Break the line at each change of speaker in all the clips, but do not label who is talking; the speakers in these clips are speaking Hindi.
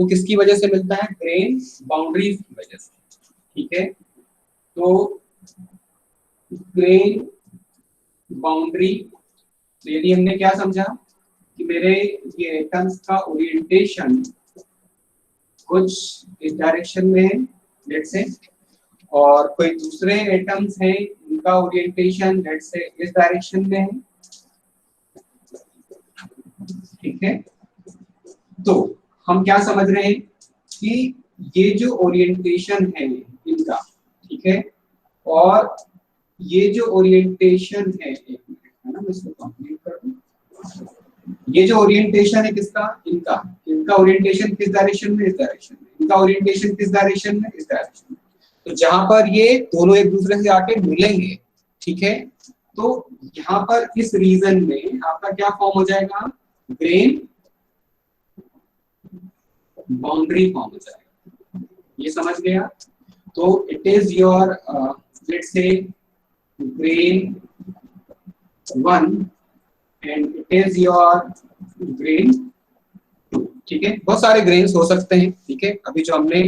वो किसकी वजह से मिलता है? ग्रेन बाउंड्रीज की वजह से, ठीक है। तो ग्रेन बाउंड्री, तो यदि हमने क्या समझा कि मेरे ये एटम्स का ओरिएंटेशन कुछ इस डायरेक्शन में है लेट्स से, और कोई दूसरे एटम्स हैं उनका ओरिएंटेशन लेट्स से इस डायरेक्शन में है, ठीक है। तो हम क्या समझ रहे हैं कि ये जो ओरिएंटेशन है इनका, ठीक है, और ये जो ओरिएंटेशन है, एक मिनट है ना, मैं इसको कंप्लीट कर दूं। ये जो ओरिएंटेशन है किसका? इनका, इनका ओरिएंटेशन किस डायरेक्शन में? इस डायरेक्शन में। इनका ओरिएंटेशन किस डायरेक्शन में? इस डायरेक्शन में। तो जहां पर ये दोनों एक दूसरे से आके मिलेंगे, ठीक है, तो यहाँ पर इस रीजन में आपका क्या फॉर्म हो जाएगा? ग्रेन बाउंड्री फॉर्म हो जाएगा। ये समझ गया? तो it is your let's say grain 1 and it is your grain 2, ठीक है। बहुत सारे ग्रेन्स हो सकते हैं, ठीक है। अभी जो हमने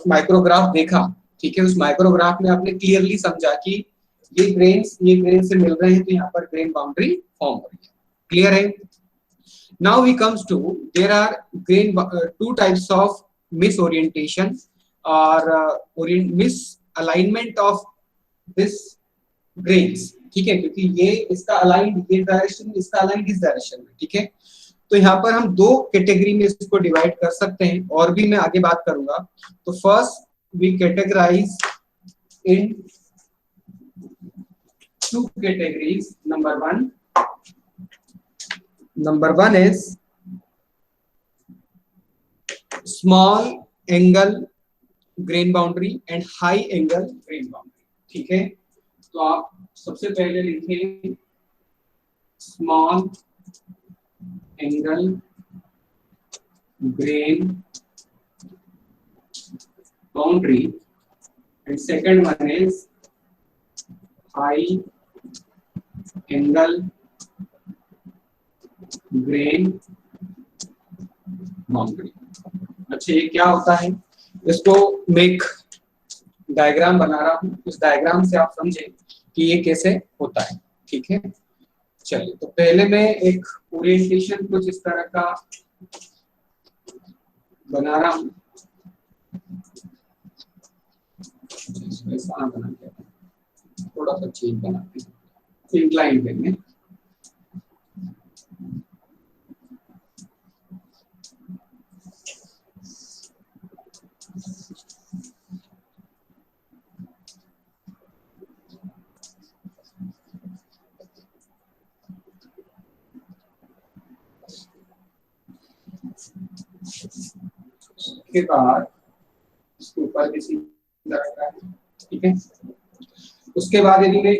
माइक्रोग्राफ देखा, ठीक है, उस माइक्रोग्राफ में आपने क्लियरली समझा कि ये ग्रेन से मिल रहे हैं, तो यहाँ पर ग्रेन बाउंड्री फॉर्म हो रही है। क्लियर है? Now we comes to there are two types of misorientation or misalignment of this grains, ठीक है, क्योंकि ये इसका अलाइन ये डायरेक्शन, इसका अलाइन इस डायरेक्शन में, ठीक है। तो यहाँ पर हम दो कैटेगरी में इसको डिवाइड कर सकते हैं, और भी मैं आगे बात करूंगा। तो first we categorise in two categories. Number one is small angle grain boundary and high angle grain boundary, ठीक है। तो आप सबसे पहले लिखें small angle grain boundary and second one is high angle grain boundary. अच्छा, ये क्या होता है? इसको मैं एक डायग्राम बना रहा हूं, उस डायग्राम से आप समझे कि ये कैसे होता है, ठीक है। चलिए, तो पहले मैं एक ओरिएंटेशन कुछ इस तरह का बना रहा हूं। ऐसा बना के थोड़ा सा चेंज बनाते हैं, इंक्लाइन देंगे। के बाद इसके ऊपर किसी तरह का, ठीक है। उसके बाद यदि मैं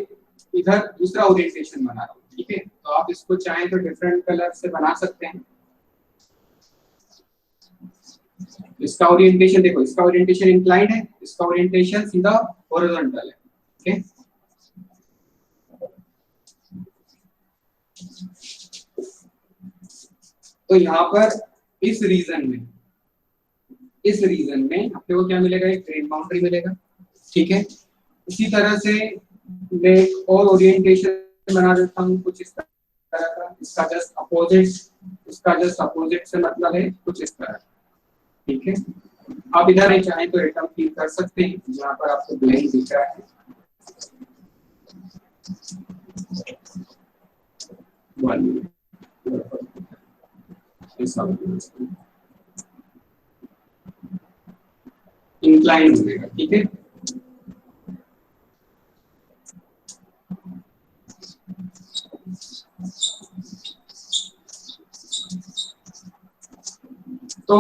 इधर दूसरा ओरिएंटेशन बना रहा हूँ, ठीक है, तो आप इसको चाहें तो डिफरेंट कलर से बना सकते हैं। इसका ओरिएंटेशन देखो, इसका ओरिएंटेशन इंक्लाइंड है, इसका ओरिएंटेशन सीधा हॉरिजॉन्टल है, ठीक है। तो यहाँ पर इस रीजन में अपने को क्या मिलेगा? एक ग्रेन बाउंड्री मिलेगा, ठीक है। इसी तरह से मैं एक और ओरिएंटेशन बना देता हूँ कुछ इस तरह का। इसका जस्ट अपोजिट से मतलब है कुछ इस तरह, ठीक है। आप इधर ही चाहें तो एटम फील कर सकते हैं, जहाँ पर आपको ब्लैंक दिख रहा है। इंक्लाइन मिलेगा, ठीक है। तो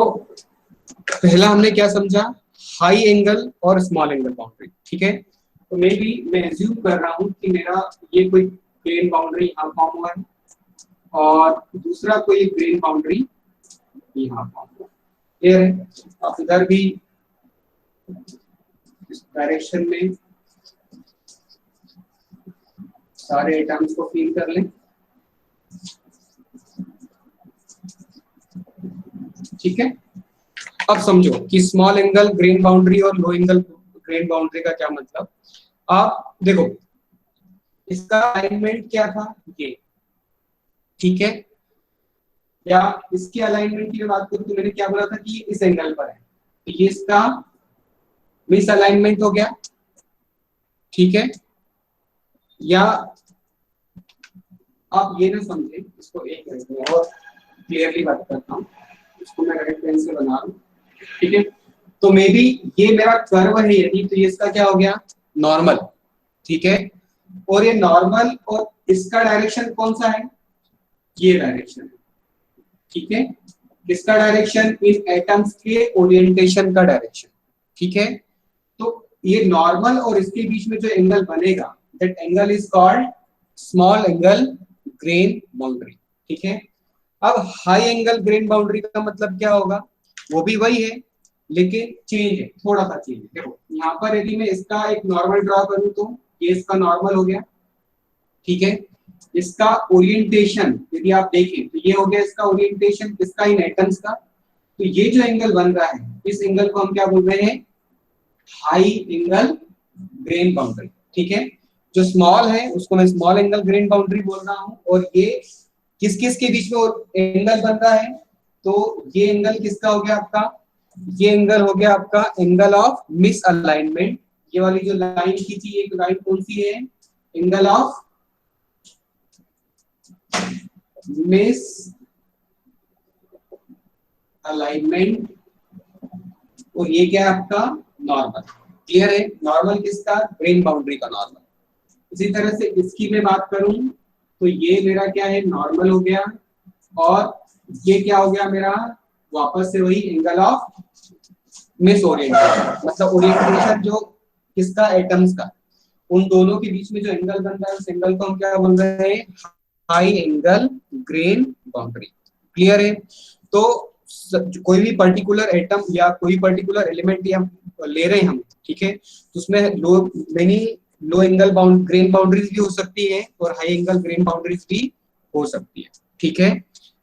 पहला हमने क्या समझा? हाई एंगल और स्मॉल एंगल बाउंड्री, ठीक है। तो मैं एज्यूम कर रहा हूं कि मेरा ये कोई ग्रेन बाउंड्री यहाँ फॉर्म हुआ है और दूसरा कोई ग्रेन बाउंड्री यहाँ फॉर्म हुआ। क्लियर है? आप इधर भी इस डायरेक्शन में सारे एटम्स को फील कर लें, ठीक है। अब समझो कि स्मॉल एंगल ग्रेन बाउंड्री और लो एंगल ग्रेन बाउंड्री का क्या मतलब। आप देखो इसका अलाइनमेंट क्या था, ये, ठीक है, या इसके अलाइनमेंट की बात करूं तो मैंने क्या बोला था कि इस एंगल पर है, तो ये इसका मिस अलाइनमेंट हो गया, ठीक है। या आप ये ना समझे, इसको एक मिनट में और क्लियरली बात करता हूँ, इसको मैं रेड पेन से बना लूं, ठीक है। तो मे बी ये मेरा कर्व है यदि, तो ये इसका क्या हो गया, नॉर्मल, ठीक है। और ये नॉर्मल और इसका डायरेक्शन कौन सा है, ये डायरेक्शन है, ठीक है। इसका डायरेक्शन इन एटम्स के ओरिएंटेशन का डायरेक्शन, ठीक है। तो ये नॉर्मल और इसके बीच में जो एंगल बनेगा, that angle is called small angle grain boundary, ठीक है। अब हाई एंगल ग्रेन बाउंड्री का मतलब क्या होगा, वो भी वही है लेकिन चेंज है, थोड़ा सा चेंज है। देखो यहाँ पर यदि मैं इसका एक नॉर्मल ड्रॉ करूं तो ये इसका नॉर्मल हो गया, ठीक है। इसका ओरिएंटेशन यदि आप देखें तो ये हो गया इसका ओरिएंटेशन, इसका इन एटम्स का। तो ये जो एंगल बन रहा है, इस एंगल को हम क्या बोल रहे हैं, हाई एंगल ग्रेन बाउंड्री, ठीक है। जो स्मॉल है उसको मैं स्मॉल एंगल ग्रेन बाउंड्री बोल रहा हूं। और ये किस किस के बीच में एंगल बन रहा है, तो ये एंगल किसका हो गया आपका, ये एंगल हो गया आपका एंगल ऑफ मिस अलाइनमेंट। ये वाली जो लाइन खींची है, लाइन कौन सी है, एंगल ऑफ मिस अलाइनमेंट। और ये क्या है आपका नॉर्मल, क्लियर है। नॉर्मल किसका, ग्रेन बाउंड्री का नॉर्मल। इसी तरह से इसकी मैं बात करूं तो ये मेरा क्या है, नॉर्मल हो गया। और ये क्या हो गया मेरा, वापस से वही एंगल ऑफ मिस ओरिएंटेशन, मतलब ओरिएंटेशन जो किसका, एटम्स का, उन दोनों के बीच में जो एंगल बन रहा है उस एंगल को हम क्या बोल रहे हैं, high angle grain boundary, clear है। तो कोई भी पर्टिकुलर एटम या कोई पर्टिकुलर एलिमेंट या ले रहे हैं हम, ठीक है, तो उसमें लो एंगल ग्रेन बाउंड्रीज भी हो सकती है और हाई एंगल ग्रेन बाउंड्रीज भी हो सकती है, ठीक है।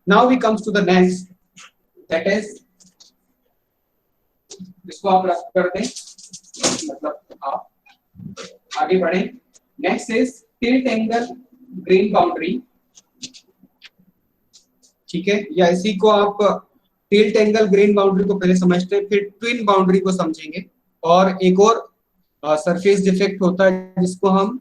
Now we comes to the next, that is, इसको आप रख कर दें, मतलब आप आगे बढ़े। Next is tilt angle grain boundary, ठीक है। या इसी को आप टिल्ट एंगल ग्रेन बाउंड्री को पहले समझते हैं, फिर ट्विन बाउंड्री को समझेंगे। और एक और सरफेस डिफेक्ट होता है जिसको हम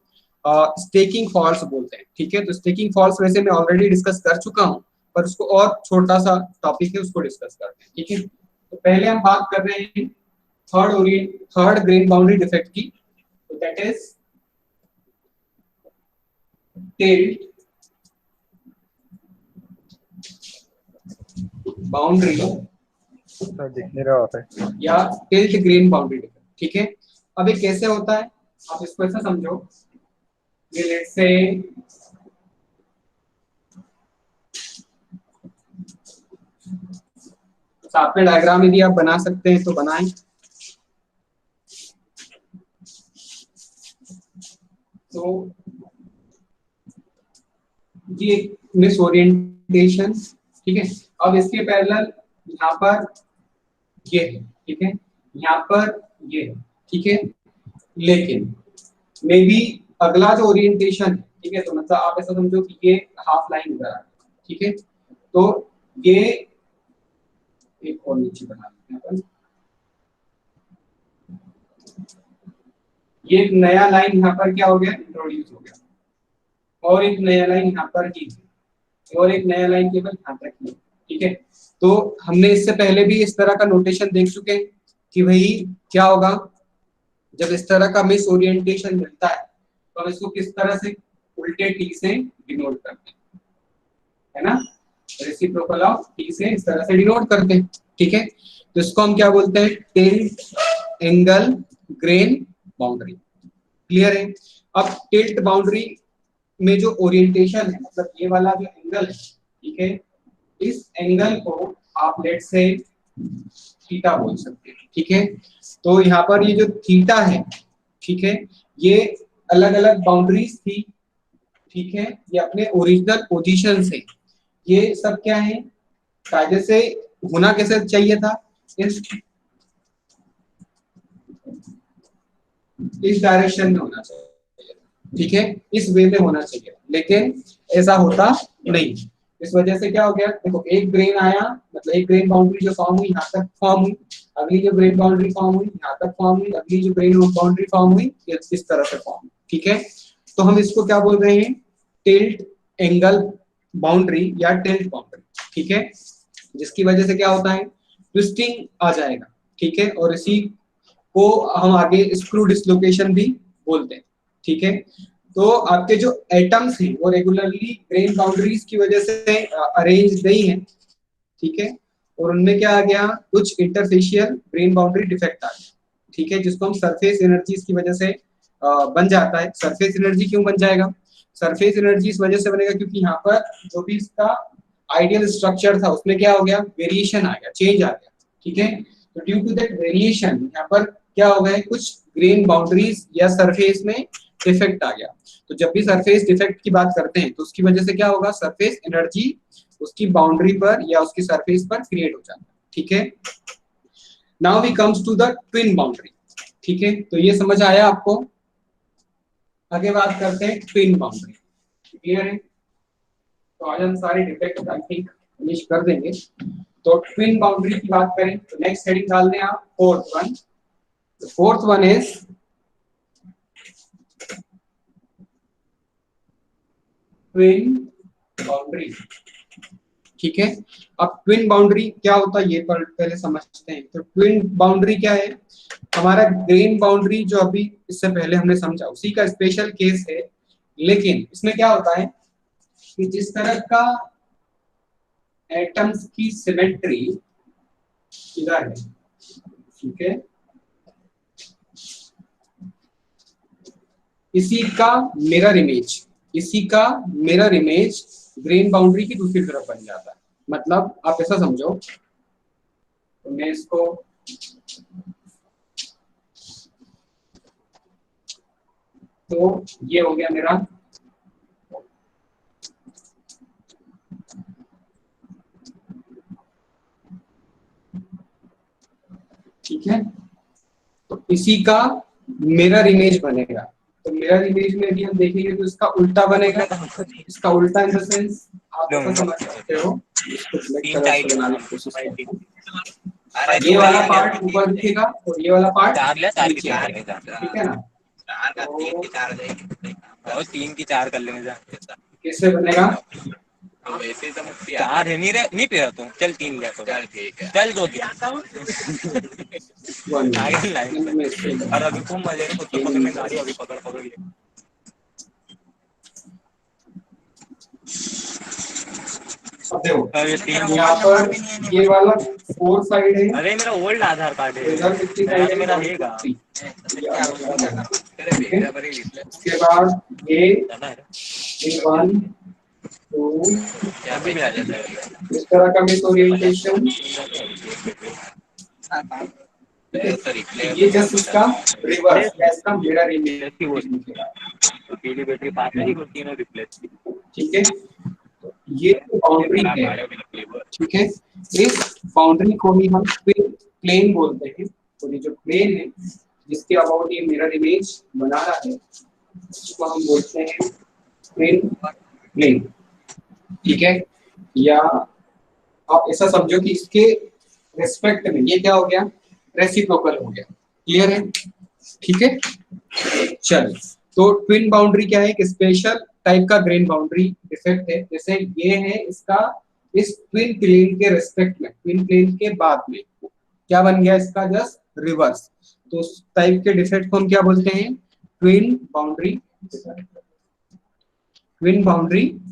स्टेकिंग फॉल्स बोलते हैं, ठीक है। तो स्टेकिंग फॉल्स वैसे मैं ऑलरेडी डिस्कस कर चुका हूं, पर उसको और छोटा सा टॉपिक है, उसको डिस्कस करते हैं, ठीक है। तो पहले हम बात कर रहे हैं थर्ड ग्रेन बाउंड्री डिफेक्ट की, तो दैट इज टिल्ट बाउंड्री
दिख नहीं रहा होता है,
या टिल्ट ग्रेन बाउंड्री डिफेक्ट, ठीक है। अब ये कैसे होता है, आप इसको ऐसा समझो, ये लेट्स से साथ में डायग्राम यदि आप बना सकते हैं तो बनाएं। तो ये मिस ओरिएंटेशन, ठीक है। अब इसके पैरेलल यहाँ पर ये है, ठीक है, यहाँ पर ये है, ठीक है। लेकिन मे बी अगला जो ओरिएंटेशन है, ठीक है, तो मतलब आप ऐसा समझो कि ये हाफ लाइन इधर आ गई, ठीक है। तो ये एक और नीचे बना लेते हैं अपन, ये एक नया लाइन यहाँ पर क्या हो गया, इंट्रोड्यूस हो गया, और एक नया लाइन यहाँ पर की, और एक नया लाइन केवल यहाँ तक की, ठीक है। तो हमने इससे पहले भी इस तरह का नोटेशन देख चुके हैं कि भाई क्या होगा जब इस तरह का मिस ओरिएंटेशन मिलता है, तो हम इसको किस तरह से उल्टे टी से डिनोट करते हैं, है ना, रेसिप्रोकल ऑफ टी से इस तरह से डिनोट करते हैं, ठीक है। तो इसको हम क्या बोलते हैं, tilt angle grain boundary, clear है। अब टिल्ट बाउंड्री में जो ओरिएंटेशन है, मतलब ये वाला जो एंगल है, ठीक है, इस एंगल को आप लेट से थीटा बोल सकते हैं, ठीक है। तो यहाँ पर ये जो थीटा है, ठीक है, ये अलग अलग बाउंड्रीज थी, ठीक है, ये अपने ओरिजिनल पोजीशन से, ये सब क्या है, कायदे से होना कैसे चाहिए था, इस डायरेक्शन में होना चाहिए, ठीक है, इस वे में होना चाहिए, लेकिन ऐसा होता नहीं। इस वजह से क्या हो गया, देखो एक ग्रेन आया, मतलब एक ग्रेन बाउंड्री जो फॉर्म हुई यहाँ तक फॉर्म हुई, अगली जो ग्रेन बाउंड्री फॉर्म हुई यहाँ तक फॉर्म हुई, अगली जो ग्रेन बाउंड्री फॉर्म हुई इस तरह से फॉर्म, ठीक है। तो हम इसको क्या बोल रहे हैं, टिल्ट एंगल बाउंड्री या टिल्ट बाउंड्री, ठीक है, जिसकी वजह से क्या होता है, ट्विस्टिंग आ जाएगा, ठीक है, और इसी को हम आगे स्क्रू डिसलोकेशन भी बोलते हैं, ठीक है। तो आपके जो एटम्स हैं वो रेगुलरली ग्रेन बाउंड्रीज की वजह से अरेंज नहीं है, ठीक है, और उनमें क्या आ गया, कुछ इंटरफेशियल ग्रेन बाउंड्री डिफेक्ट आ गया, ठीक है, जिसको हम सरफेस एनर्जीज की वजह से बन जाता है। सरफेस एनर्जी क्यों बन जाएगा, सरफेस एनर्जी इस वजह से बनेगा क्योंकि यहाँ पर जो भी इसका आइडियल स्ट्रक्चर था उसमें क्या हो गया, वेरिएशन आ गया, चेंज आ गया, ठीक है। तो ड्यू टू दैट वेरिएशन यहाँ पर क्या हो गया, कुछ ग्रेन बाउंड्रीज या सरफेस में डिफेक्ट आ गया। तो जब भी सरफेस डिफेक्ट की बात करते हैं तो उसकी वजह से क्या होगा, सरफेस एनर्जी उसकी बाउंड्री पर या उसकी सरफेस पर क्रिएट हो जाता है, ठीक है। Now we comes to the twin boundary, ठीक है, तो ये समझ आया आपको। आगे बात करते हैं ट्विन बाउंड्री, क्लियर है। तो आज हम सारे डिफेक्ट आई थिंक फिनिश कर देंगे। तो ट्विन बाउंड्री की बात करें तो नेक्स्ट हेडिंग डाल दें आप, fourth one. The fourth one is twin boundary, ठीक है। अब ट्विन बाउंड्री क्या होता है ये पहले समझते हैं। तो ट्विन बाउंड्री क्या है, हमारा ग्रेन बाउंड्री जो अभी इससे पहले हमने समझा उसी का स्पेशल केस है, लेकिन इसमें क्या होता है कि जिस तरह का एटम्स की सिमेट्री इधर है, ठीक है, इसी का मिरर इमेज, इसी का मिरर इमेज ग्रेन बाउंड्री की दूसरी तरफ बन जाता है। मतलब आप ऐसा समझो, तो मैं इसको तो ये हो गया मेरा ठीक है, तो इसी का मिरर इमेज बनेगा। तो मिरर इमेज में भी हम देखेंगे तो इसका उल्टा बनेगा, इसका उल्टा इन द सेंस आप ऐसा समझ सकते हो, इसको ब्लैक कलर से बनाने की कोशिश करते हैं। ये वाला पार्ट ऊपर दिखेगा और ये वाला पार्ट नीचे, ठीक है ना।
और 3 की 4 कर लेंगे,
कैसे बनेगा,
वैसे तो 4 है, नहीं पे तू चल 3 ले, तो चल ठीक है, चल 2 और अभी खूब मजे में गाड़ी अभी पकड़
यहाँ पर ये वाला 4 साइड है।
अरे मेरा ओल्ड आधार कार्ड है, मेरा रहेगा।
उसके बाद ये 1 2 इस तरह का मिस ओरिएंटेशन, ये जस्ट इसका रिवर्स या इसका मिरर इमेज,
पीली बैटरी पास नहीं होती है, रिप्लेस,
ठीक है। तो ये बाउंड्री है, ठीक है, इस बाउंड्री को ही हम प्लेन बोलते हैं। तो ये जो प्लेन है जिसके अबाउट ये मिरर इमेज बना रहा है उसको हम बोलते हैं प्लेन, ठीक है। या आप ऐसा समझो कि इसके रिस्पेक्ट में ये क्या हो गया, रेसिप्रोकल हो गया, क्लियर है, ठीक है। चलिए, तो ट्विन बाउंड्री क्या है, एक स्पेशल टाइप का ग्रेन बाउंड्री डिफेक्ट है। जैसे ये है इसका, इस ट्विन प्लेन के रिस्पेक्ट में, ट्विन प्लेन के बाद में क्या बन गया इसका जस्ट रिवर्स। तो उस टाइप के डिफेक्ट को हम क्या बोलते हैं, ट्विन बाउंड्री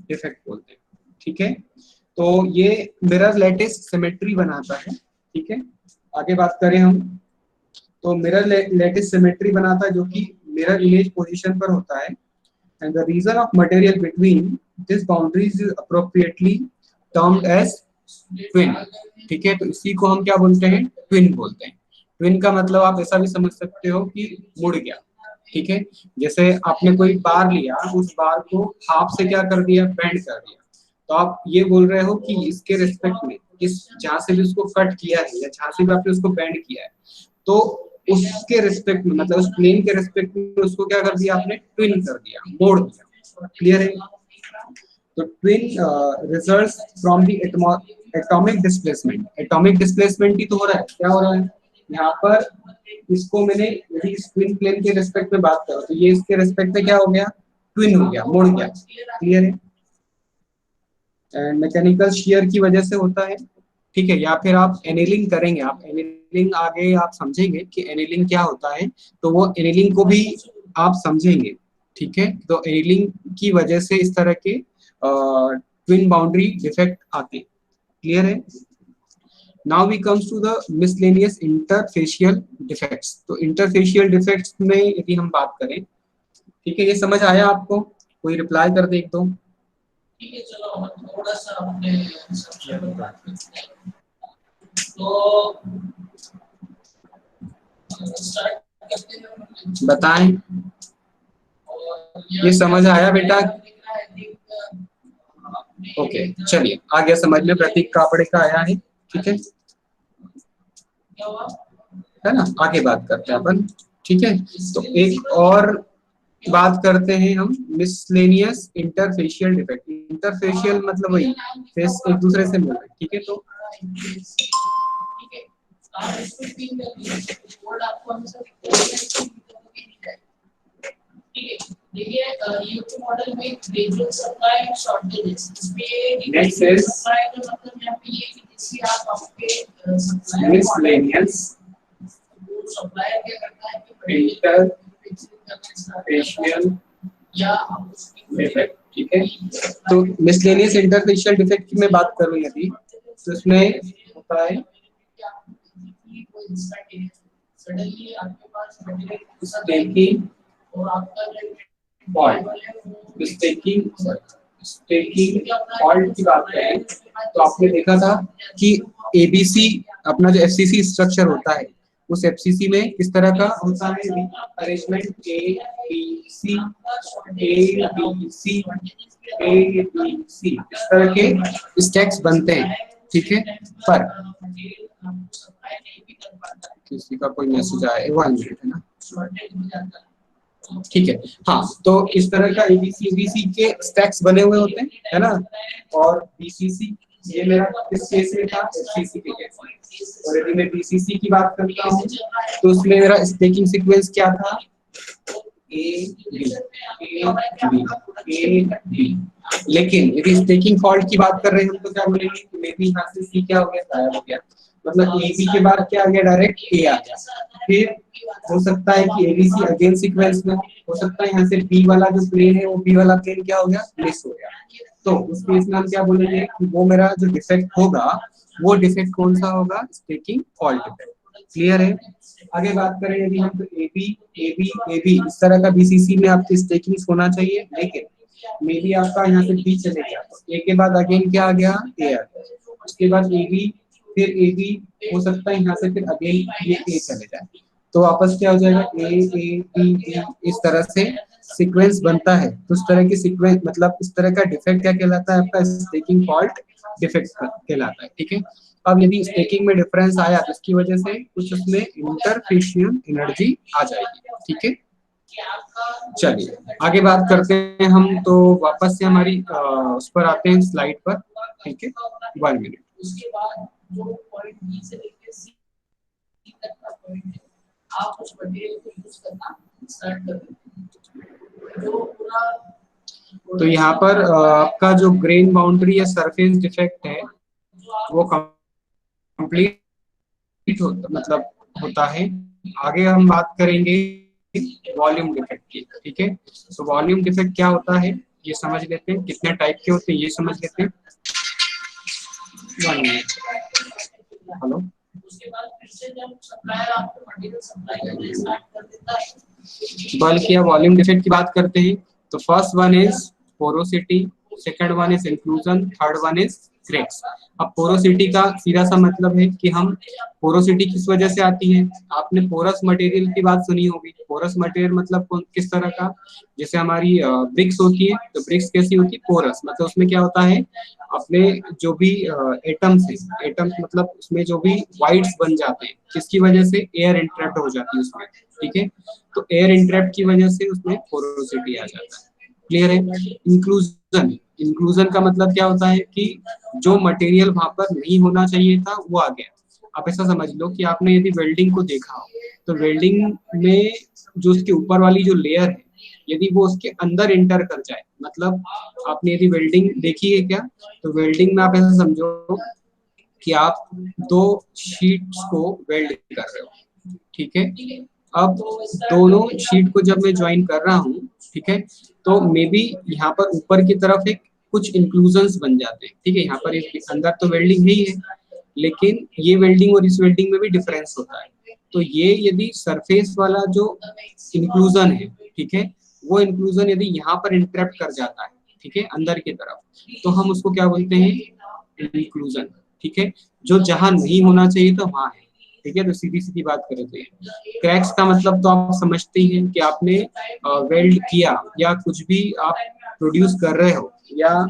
डिफेक्ट बोलते हैं, ठीक है। तो ये मिरर लैटिस सिमेट्री बनाता है, ठीक है। आगे बात करें हम, तो मिरर लैटिस सिमेट्री बनाता है जो कि मिरर इमेज पोजीशन पर होता है। And the region of material between this boundaries is appropriately termed as twin, ठीक है। तो इसी को हम क्या बोलते हैं, ट्विन बोलते हैं। ट्विन का मतलब आप ऐसा भी समझ सकते हो कि मुड़ गया, ठीक है। जैसे आपने कोई बार लिया, उस बार को हाफ से क्या कर दिया, बेंड कर दिया, तो आप ये बोल रहे हो कि इसके रिस्पेक्ट में इस जहां से भी उसको कट किया है या जहां से भी आपने उसको बेंड किया है, तो उसके रिस्पेक्ट में, मतलब उस प्लेन के रिस्पेक्ट में उसको क्या कर दिया आपने, ट्विन कर दिया, मोड़ दिया। क्लियर है? तो twin results from the atomic displacement. Atomic displacement ही तो हो रहा है। क्या हो रहा है यहाँ पर, इसको मैंने यदि इस ट्विन प्लेन के रिस्पेक्ट में बात करूं तो ये इसके रिस्पेक्ट में क्या हो गया, ट्विन हो गया, मुड़ गया। क्लियर है? एंड मैकेनिकल शियर की वजह से होता है। ठीक है, या फिर आप एनेलिंग करेंगे, आप एनेलिंग आगे आप समझेंगे कि एनेलिंग क्या होता है, तो वो एनेलिंग को भी आप समझेंगे। ठीक है, तो एनेलिंग की वजह से इस तरह के ट्विन बाउंड्री डिफेक्ट आते हैं। क्लियर है? Now we comes to the miscellaneous interfacial defects. तो इंटरफेशियल डिफेक्ट्स में यदि हम बात करें, ठीक है, ये समझ आया आपको? कोई रिप्लाई कर दे एक दो।
ठीक है, चलो हम थोड़ा सा अपने सबसे पर बात करते हैं। तो स्टार्ट करते हैं,
बताएं, ये समझ आया बेटा? ओके, चलिए आ गया समझ में, प्रतीक कापड़े का आया है। ठीक है ना, आगे बात करते हैं अपन। ठीक है, तो एक और बात करते हैं हम, मिसलेनियस इंटरफेशियल डिफेक्ट। इंटरफेशियल मतलब वही फेस एक दूसरे से मिल रहे। ठीक है, तो
देखिए यूपी मॉडल में ग्रेजुअल सप्लाई एंड शॉर्टेजेस, इसमें
नेक्स्ट इज
सप्लाई का मतलब यहाँ पे ये कि जिससे आप आपके
मिसलेनियस
सप्लायर क्या करता है कि
इंटरफेशियल
या
डिफेक्ट। ठीक है, तो मिसलेनियस इंटरफेशियल डिफेक्ट की मैं बात करूं यदि, तो इसमें होता है
सडनली आपके पास
स्टेकिंग
और आपका
फॉल्ट। स्टेकिंग फॉल्ट की बात करें तो आपने देखा था कि एबीसी अपना जो एफसीसी स्ट्रक्चर होता है, उस एफसीसी में किस तरह का होता है arrangement, A B C A B C A B C, इस तरह के स्टैक्स बनते हैं। ठीक है, पर किसी का कोई मैसेज आया है, 1 मिनट है ना। ठीक है, हाँ, तो इस तरह का एबीसी के स्टैक्स बने हुए होते हैं, है ना, और बीसीसी ये मेरा किस केस में था, एफसीसी के केस में। और यदि मैं बीसीसी की बात करता हूँ तो उसमें मेरा स्टेकिंग सीक्वेंस क्या था, ए बी ए बी। लेकिन यदि स्टेकिंग फॉल्ट की बात कर रहे हैं हम तो क्या बोलेंगे, मे बी यहाँ से सी क्या हो गया, गायब हो गया, मतलब ए बी के बाद क्या आ गया, डायरेक्ट ए आ गया। फिर हो सकता है कि एबीसी अगेन सीक्वेंस में हो सकता है यहाँ से बी वाला जो प्लेन है वो बी वाला प्लेन क्या हो गया, मिस हो गया। तो उस केस में हम क्या बोलेंगे कि वो मेरा जो डिफेक्ट होगा वो डिफेक्ट कौन सा होगा, स्टेकिंग फॉल्ट डिफेक्ट। क्लियर है? आगे बात करें यदि हम, तो ए बी इस तरह का बीसीसी में आपकी स्टेकिंग होना चाहिए, लेकिन मे बी आपका यहाँ से बी चले गया, तो ए के बाद अगेन क्या आ गया, ए आ गया, उसके बाद ए बी, फिर ए बी, हो सकता है यहाँ से फिर अगेन ये ए चले जाए, तो वापस क्या हो जाएगा, ए बी बी, इस तरह से सीक्वेंस बनता है। तो इस तरह की सीक्वेंस मतलब इस तरह का डिफेक्ट क्या कहलाता है, आपका स्टेकिंग फॉल्ट डिफेक्ट कहलाता है। ठीक है, अब यदि स्टेकिंग में डिफरेंस आया तो इसकी वजह से कुछ उसमें इंटरफेशियल एनर्जी आ जाएगी। ठीक है, चलिए आगे बात करते हैं हम, तो वापस से हमारी उस पर आते हैं स्लाइड पर। ठीक है, 1 मिनट।
उसके बाद जो पॉइंट बी से लेकर सी तक का पॉइंट है, आप उस मटेरियल को यूज करना स्टार्ट कर देते हैं। जो पूरा
तो यहाँ पर आपका जो ग्रेन बाउंड्री या सरफेस डिफेक्ट है वो कंप्लीट मतलब होता है। आगे हम बात करेंगे वॉल्यूम डिफेक्ट की। ठीक है, तो वॉल्यूम डिफेक्ट क्या होता है ये समझ लेते हैं, कितने टाइप के होते हैं ये समझ लेते हैं। 1 मिनट। हेलो,
उसके बाद फिर से जब सप्लायर आपको मटेरियल सप्लाई करना स्टार्ट कर देता है,
बल्कि या वॉल्यूम डिफेक्ट की बात करते हैं तो first one is porosity, second one is inclusion, third one is cracks. अब पोरोसिटी का सीधा सा मतलब है कि हम पोरोसिटी किस वजह से आती है, आपने पोरस मटेरियल की बात सुनी होगी। पोरस मटेरियल मतलब किस तरह का, जैसे हमारी ब्रिक्स होती है, तो ब्रिक्स कैसी होती है, पोरस, मतलब उसमें क्या होता है, अपने जो भी एटम्स है, एटम्स मतलब उसमें जो भी वाइड्स बन जाते हैं, किसकी वजह से, एयर इंट्रैप्ट हो जाती है उसमें, ठीक है। तो एयर इंट्रैप्ट की वजह से उसमें पोरोसिटी आ जाता है। क्लियर है। इंक्लूजन, इंक्लूजन का मतलब क्या होता है कि जो मटेरियल वहां पर नहीं होना चाहिए था वो आ गया। आप ऐसा समझ लो कि आपने यदि वेल्डिंग को देखा हो, तो वेल्डिंग में जो उसके ऊपर वाली जो लेयर है, यदि वो उसके अंदर इंटर कर जाए, मतलब आपने यदि वेल्डिंग देखी है क्या, तो वेल्डिंग में आप ऐसा समझो कि आप दो शीट्स को वेल्ड कर रहे हो, ठीक है। अब दोनों शीट को जब मैं ज्वाइन कर रहा हूँ, ठीक है, तो मे बी यहाँ पर ऊपर की तरफ एक कुछ इंक्लूजन्स बन जाते हैं, ठीक है। यहाँ पर एक अंदर तो वेल्डिंग ही है, लेकिन ये वेल्डिंग और इस वेल्डिंग में भी डिफरेंस होता है। तो ये यदि सरफेस वाला जो इंक्लूजन है, ठीक है, वो इंक्लूजन यदि यहाँ पर इंटरप्ट कर जाता है, ठीक है, अंदर की तरफ, तो हम उसको क्या बोलते हैं, इंक्लूजन, ठीक है। जो जहां नहीं होना चाहिए तो वहां है, ठीक है। तो सीधी सीधी बात करें तो क्रैक्स का मतलब तो आप समझते ही हैं कि आपने वेल्ड किया या कुछ भी आप प्रोड्यूस कर रहे हो, या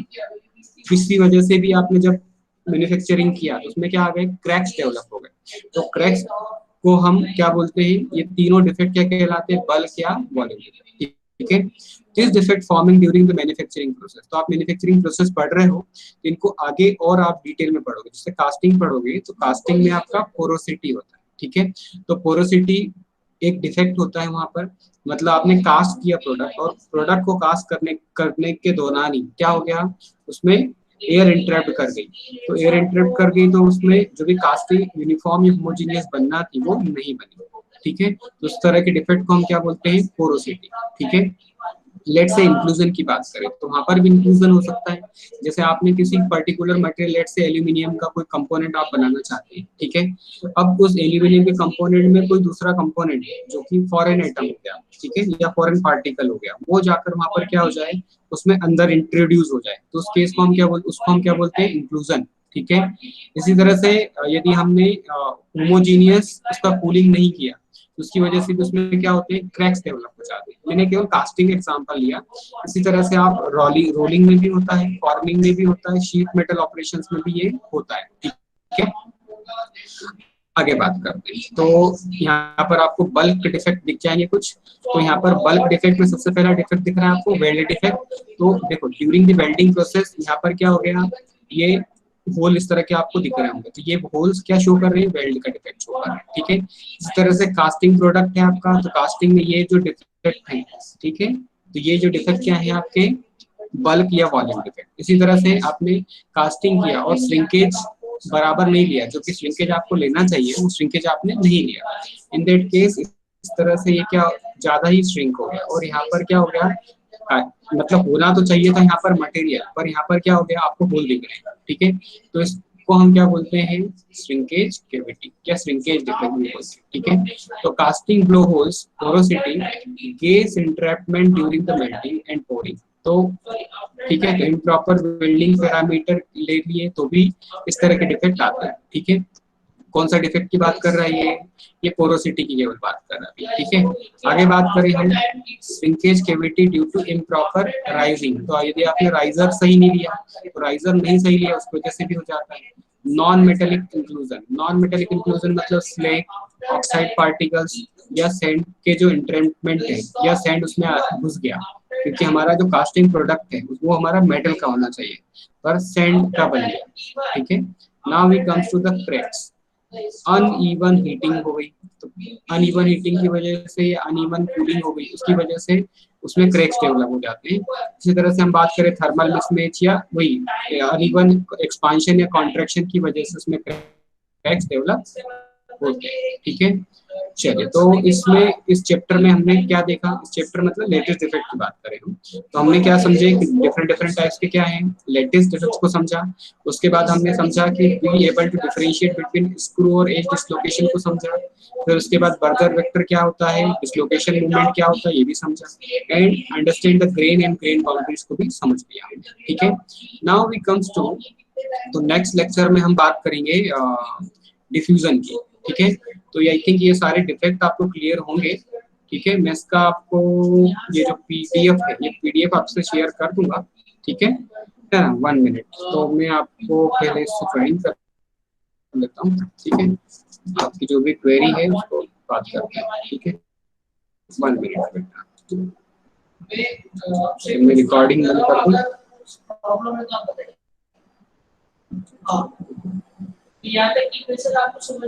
किसी वजह से भी आपने जब मैन्युफैक्चरिंग किया तो उसमें क्या आ गए, क्रैक्स डेवलप हो गए। तो क्रैक्स को हम क्या बोलते हैं, ये तीनों डिफेक्ट क्या कहलाते हैं, बल्क या वॉल्यूम, ठीक है। This defect forming during the manufacturing process. तो आप मैन्युफैक्चरिंग प्रोसेस पढ़ रहे हो, तो इनको आगे और आप डिटेल में पढ़ोगे। जैसे कास्टिंग पढ़ोगे, तो कास्टिंग में आपका पोरोसिटी होता है, ठीक है। तो पोरोसिटी एक डिफेक्ट होता है वहां पर, मतलब आपने कास्ट किया प्रोडक्ट, और प्रोडक्ट को कास्ट करने के दौरान ही क्या हो गया, उसमें एयर इंटरप्ट कर गई। तो एयर इंटरप्ट कर गई तो उसमें जो भी कास्टिंग यूनिफॉर्म या होमोजेनियस बनना थी वो नहीं बनी, ठीक है। तो उस तरह के डिफेक्ट को हम क्या बोलते हैं, पोरोसिटी, ठीक है। लेट से इंक्लूजन की बात करें तो वहां पर भी इंक्लूजन हो सकता है। जैसे आपने किसी पर्टिकुलर मटेरियल, लेट से एल्यूमिनियम का कोई कंपोनेंट आप बनाना चाहते हैं, ठीक है। अब उस एल्यूमिनियम के कंपोनेंट में कोई दूसरा कंपोनेंट है जो कि फॉरेन एटम हो गया, ठीक है, या फॉरेन पार्टिकल हो गया, वो जाकर वहां पर क्या हो जाए, उसमें अंदर इंट्रोड्यूस हो जाए, तो उस केस को हम उसको हम क्या बोलते हैं, इंक्लूजन, ठीक है। इसी तरह से यदि हमने होमोजीनियस उसका कूलिंग नहीं किया, उसकी वजह से भी उसमें क्या होते हैं, क्रैक्स डेवलप हो जाते हैं। मैंने केवल कास्टिंग एग्जांपल लिया। इसी तरह से आप रोलिंग में भी होता है, फॉर्मिंग में भी होता है, शीट मेटल ऑपरेशंस में भी ये होता है, ठीक है। आगे बात करते हैं, तो यहाँ पर आपको बल्क डिफेक्ट दिख जाएंगे कुछ। तो यहाँ पर बल्क डिफेक्ट में सबसे पहला डिफेक्ट दिख रहा है आपको, वेल्ड डिफेक्ट। तो देखो, ड्यूरिंग द वेल्डिंग प्रोसेस यहाँ पर क्या हो गया, ये होल इस तरह के आपको दिख रहे होंगे, तो ये होल्स क्या शो कर रहे हैं, वेल्ड का डिफेक्ट शो कर रहे हैं, ठीक है। इस तरह से कास्टिंग प्रोडक्ट है आपका, तो कास्टिंग में ये जो डिफेक्ट है, ठीक है, तो ये जो डिफेक्ट क्या है आपके, बल्क या वॉल्यूम डिफेक्ट। इसी तरह से आपने कास्टिंग किया और श्रिंकेज बराबर नहीं लिया, जो कि श्रिंकेज आपको लेना चाहिए वो श्रिंकेज आपने नहीं लिया, इन दैट केस इस तरह से ये क्या ज्यादा ही श्रिंक हो गया, और यहाँ पर क्या हो गया, मतलब होना तो चाहिए था यहाँ पर मटेरियल, पर यहाँ पर क्या हो गया, आपको होल दिख रहे हैं, ठीक है। तो इसको हम क्या बोलते हैं, श्रिंकेज कैविटी या श्रिंकेज डिफेक्ट बोलते हैं, ठीक है। तो casting blow holes, porosity, gas entrapment during the melting and pouring. तो ठीक है, तो इम्प्रॉपर वेल्डिंग पैरामीटर ले लिए तो भी इस तरह के डिफेक्ट आते हैं, ठीक है। कौन सा डिफेक्ट की बात कर रहा है ये पोरोसिटी की केवल बात कर रहा है, ठीक है। आगे बात करें हम, shrinkage cavity due to improper rising. तो यदि आपने राइजर सही नहीं लिया, तो राइजर नहीं सही लिया उसकी वजह से भी हो जाता है। Non metallic inclusion, non metallic inclusion मतलब स्लैग, ऑक्साइड पार्टिकल्स या सैंड के जो इंट्रेंचमेंट है, या सैंड उसमें घुस गया, क्योंकि हमारा जो कास्टिंग प्रोडक्ट है वो हमारा मेटल का होना चाहिए, पर सैंड का बन गया, ठीक है। Now we comes to the cracks. Uneven heating हो गई, तो अनइवन हीटिंग की वजह से, अनइवन कूलिंग हो गई, उसकी वजह से उसमें क्रैक्स डेवलप हो जाते हैं। इसी तरह से हम बात करें थर्मल मिसमैच या वही अनइवन एक्सपांशन या कॉन्ट्रैक्शन की वजह से उसमें क्रैक्स डेवलप होते हैं, ठीक है। चलिए, तो इसमें इस चैप्टर में हमने क्या देखा, इस चैप्टर मतलब लेटेस्ट डिफेक्ट की बात करें हम, तो हमने क्या समझे कि डिफरेंट टाइप्स के क्या हैं, लेटेस्ट डिफेक्ट्स को समझा। उसके बाद हमने समझा कि be able to differentiate between screw और एज डिसलोकेशन को समझा। फिर उसके बाद बर्गर वेक्टर क्या होता है, डिसलोकेशन मूवमेंट क्या होता है ये भी समझा, and understand the grain and grain boundaries को भी समझ लिया, ठीक है। नाउ वी कम्स टू तो नेक्स्ट लेक्चर में हम बात करेंगे डिफ्यूजन की, ठीक है। तो आई थिंक ये सारे डिफेक्ट आपको क्लियर होंगे, ठीक है। मैं इसका आपको ये जो पीडीएफ है, ये पीडीएफ आपसे शेयर कर दूंगा, ठीक है ना। 1 मिनट, तो मैं आपको पहले इससे ज्वाइन कर लेता हूँ, ठीक है। आपकी जो भी क्वेरी है उसको बात करते हैं, ठीक है। 1 मिनट बेटा, मैं रिकॉर्डिंग बंद कर दूं।
प्रॉब्लम है तो आप बताइए। हाँ, यहाँ तक की क्वेश्चन आपको समझ